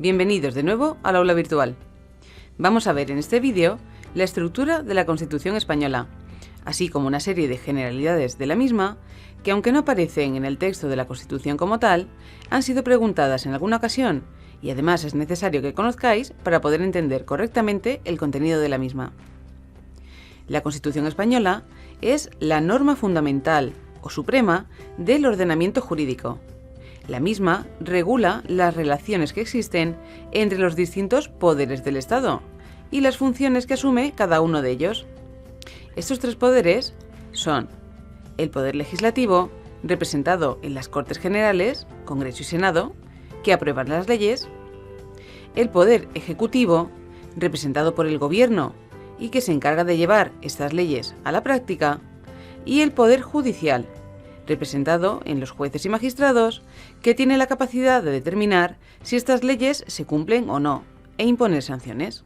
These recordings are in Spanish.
Bienvenidos de nuevo al aula virtual. Vamos a ver en este vídeo la estructura de la Constitución española, así como una serie de generalidades de la misma que, aunque no aparecen en el texto de la Constitución como tal, han sido preguntadas en alguna ocasión y además es necesario que conozcáis para poder entender correctamente el contenido de la misma. La Constitución española es la norma fundamental o suprema del ordenamiento jurídico. La misma regula las relaciones que existen entre los distintos poderes del Estado y las funciones que asume cada uno de ellos. Estos tres poderes son el poder legislativo, representado en las Cortes Generales, Congreso y Senado, que aprueban las leyes; el poder ejecutivo, representado por el Gobierno y que se encarga de llevar estas leyes a la práctica; y el poder judicial, representado en los jueces y magistrados, que tiene la capacidad de determinar si estas leyes se cumplen o no e imponer sanciones.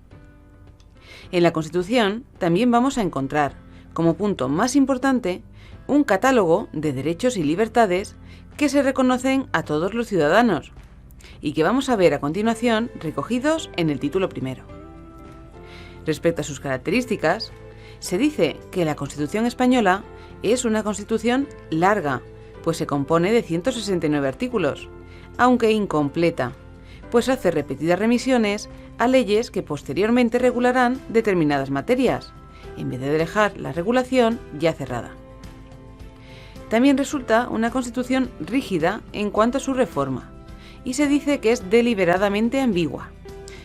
En la Constitución también vamos a encontrar, como punto más importante, un catálogo de derechos y libertades que se reconocen a todos los ciudadanos y que vamos a ver a continuación recogidos en el título primero. Respecto a sus características, se dice que la Constitución española es una Constitución larga, pues se compone de 169 artículos, aunque incompleta, pues hace repetidas remisiones a leyes que posteriormente regularán determinadas materias, en vez de dejar la regulación ya cerrada. También resulta una Constitución rígida en cuanto a su reforma, y se dice que es deliberadamente ambigua,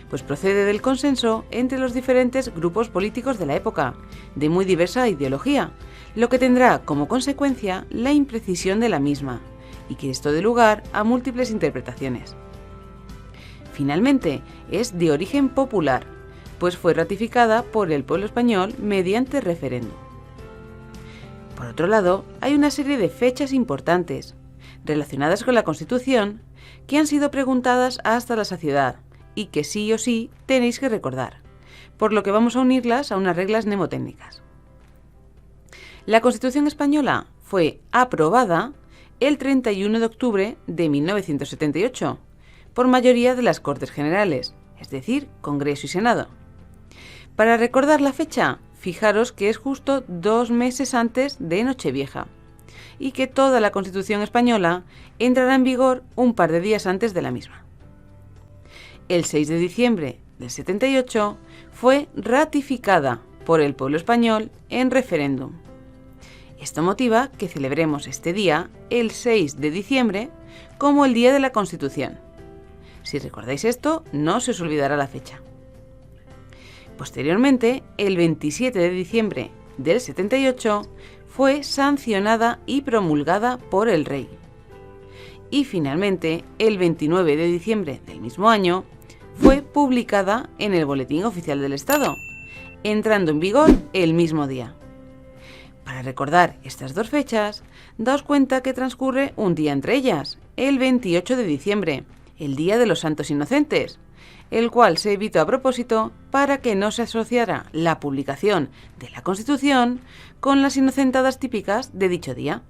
pues procede del consenso entre los diferentes grupos políticos de la época, de muy diversa ideología, lo que tendrá como consecuencia la imprecisión de la misma, y que esto dé lugar a múltiples interpretaciones. Finalmente, es de origen popular, pues fue ratificada por el pueblo español mediante referéndum. Por otro lado, hay una serie de fechas importantes, relacionadas con la Constitución, que han sido preguntadas hasta la saciedad, y que sí o sí tenéis que recordar, por lo que vamos a unirlas a unas reglas mnemotécnicas. La Constitución española fue aprobada el 31 de octubre de 1978, por mayoría de las Cortes Generales, es decir, Congreso y Senado. Para recordar la fecha, fijaros que es justo 2 meses antes de Nochevieja, y que toda la Constitución española entrará en vigor un par de días antes de la misma. El 6 de diciembre del 78 fue ratificada por el pueblo español en referéndum. Esto motiva que celebremos este día, el 6 de diciembre, como el Día de la Constitución. Si recordáis esto, no se os olvidará la fecha. Posteriormente, el 27 de diciembre del 78, fue sancionada y promulgada por el rey. Y finalmente, el 29 de diciembre del mismo año, fue publicada en el Boletín Oficial del Estado, entrando en vigor el mismo día. Para recordar estas dos fechas, daos cuenta que transcurre un día entre ellas, el 28 de diciembre, el Día de los Santos Inocentes, el cual se evitó a propósito para que no se asociara la publicación de la Constitución con las inocentadas típicas de dicho día.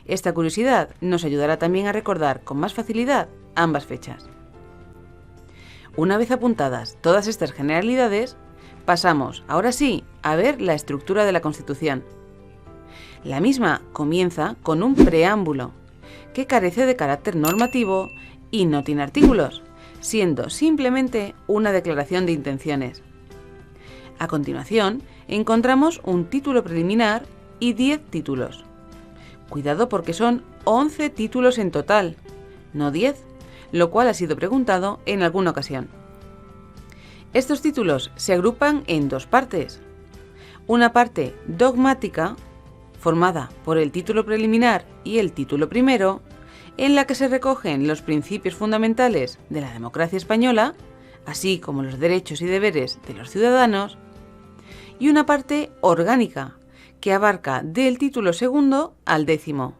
Esta curiosidad nos ayudará también a recordar con más facilidad ambas fechas. Una vez apuntadas todas estas generalidades, pasamos, ahora sí, a ver la estructura de la Constitución. La misma comienza con un preámbulo, que carece de carácter normativo y no tiene artículos, siendo simplemente una declaración de intenciones. A continuación, encontramos un título preliminar y 10 títulos. Cuidado porque son 11 títulos en total, no 10, lo cual ha sido preguntado en alguna ocasión. Estos títulos se agrupan en dos partes. Una parte dogmática, formada por el título preliminar y el título primero, en la que se recogen los principios fundamentales de la democracia española, así como los derechos y deberes de los ciudadanos, y una parte orgánica, que abarca del título segundo al 10º,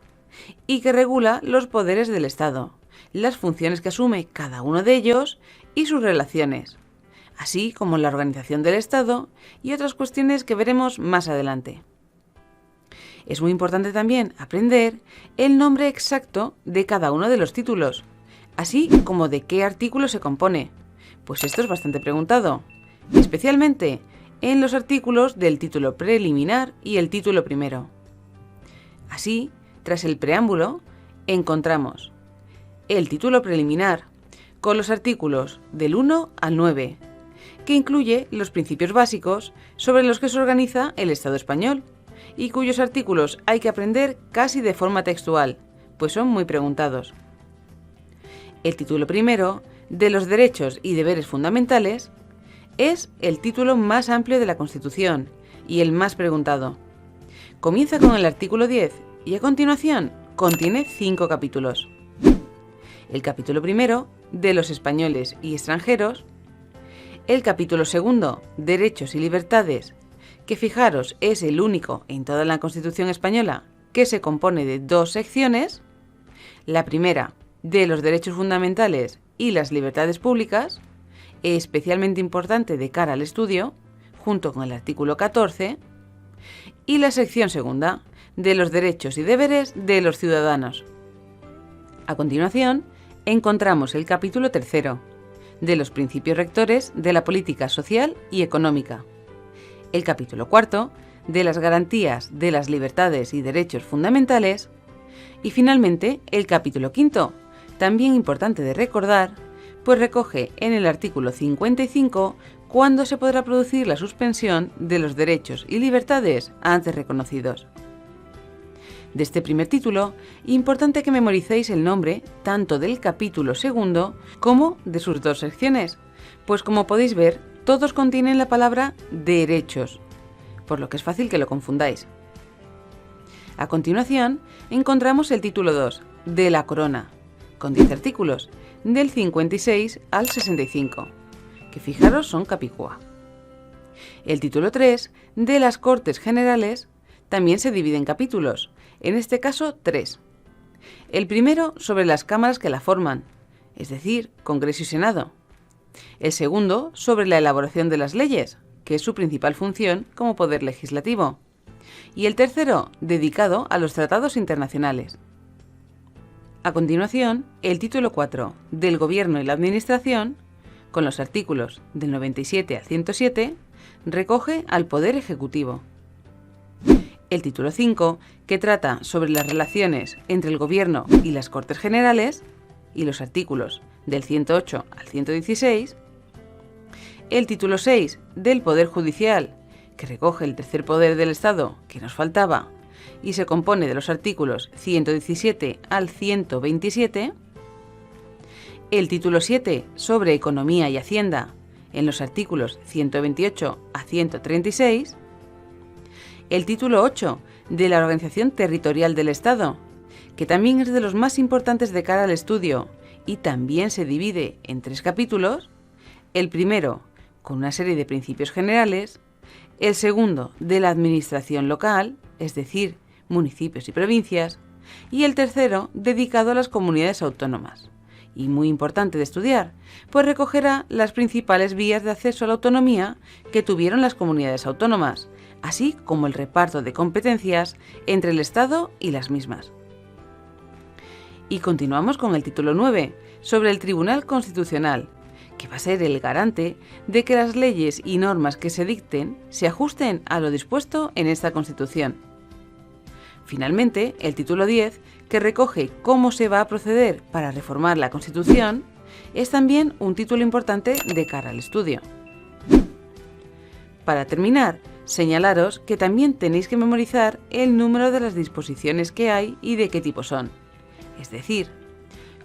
y que regula los poderes del Estado, las funciones que asume cada uno de ellos y sus relaciones, así como la organización del Estado y otras cuestiones que veremos más adelante. Es muy importante también aprender el nombre exacto de cada uno de los títulos, así como de qué artículo se compone, pues esto es bastante preguntado, especialmente en los artículos del título preliminar y el título primero. Así, tras el preámbulo, encontramos el título preliminar, con los artículos del 1 al 9, que incluye los principios básicos sobre los que se organiza el Estado español, y cuyos artículos hay que aprender casi de forma textual, pues son muy preguntados. El título primero, de los derechos y deberes fundamentales, es el título más amplio de la Constitución y el más preguntado. Comienza con el artículo 10 y a continuación contiene 5 capítulos. El capítulo primero, de los españoles y extranjeros. El capítulo segundo, derechos y libertades, que fijaros es el único en toda la Constitución española que se compone de 2 secciones. La primera, de los derechos fundamentales y las libertades públicas, especialmente importante de cara al estudio, junto con el artículo 14, y la sección segunda, de los derechos y deberes de los ciudadanos. A continuación, encontramos el capítulo tercero, de los principios rectores de la política social y económica. El capítulo cuarto, de las garantías de las libertades y derechos fundamentales. Y finalmente, el capítulo quinto, también importante de recordar, pues recoge en el artículo 55 cuándo se podrá producir la suspensión de los derechos y libertades antes reconocidos. De este primer título, importante que memoricéis el nombre tanto del capítulo segundo como de sus 2 secciones, pues como podéis ver, todos contienen la palabra derechos, por lo que es fácil que lo confundáis. A continuación, encontramos el título 2, de la Corona, con 10 artículos, del 56 al 65, que fijaros son capicúa. El título 3, de las Cortes Generales, también se divide en capítulos, en este caso 3. El primero sobre las cámaras que la forman, es decir, Congreso y Senado. El segundo sobre la elaboración de las leyes, que es su principal función como poder legislativo. Y el tercero, dedicado a los tratados internacionales. A continuación, el título 4, del Gobierno y la Administración, con los artículos del 97 al 107, recoge al Poder Ejecutivo. El título 5, que trata sobre las relaciones entre el Gobierno y las Cortes Generales, y los artículos del 108 al 116. El título 6, del Poder Judicial, que recoge el tercer poder del Estado que nos faltaba, y se compone de los artículos 117 al 127. El título 7, sobre Economía y Hacienda, en los artículos 128 a 136. El título 8, de la Organización Territorial del Estado, que también es de los más importantes de cara al estudio y también se divide en 3 capítulos. El primero, con una serie de principios generales. El segundo, de la administración local, es decir, municipios y provincias. Y el tercero, dedicado a las comunidades autónomas. Y muy importante de estudiar, pues recogerá las principales vías de acceso a la autonomía que tuvieron las comunidades autónomas, así como el reparto de competencias entre el Estado y las mismas. Y continuamos con el título 9, sobre el Tribunal Constitucional, que va a ser el garante de que las leyes y normas que se dicten se ajusten a lo dispuesto en esta Constitución. Finalmente, el título 10, que recoge cómo se va a proceder para reformar la Constitución, es también un título importante de cara al estudio. Para terminar, señalaros que también tenéis que memorizar el número de las disposiciones que hay y de qué tipo son, es decir,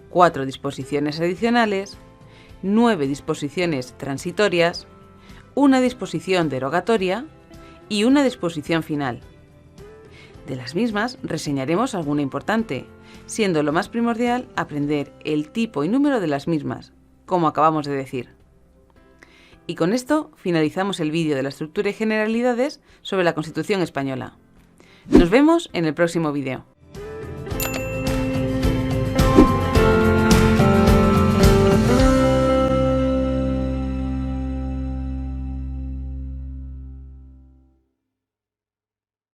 4 disposiciones adicionales, 9 disposiciones transitorias, una disposición derogatoria y una disposición final. De las mismas reseñaremos alguna importante, siendo lo más primordial aprender el tipo y número de las mismas, como acabamos de decir. Y con esto finalizamos el vídeo de la estructura y generalidades sobre la Constitución española. Nos vemos en el próximo vídeo.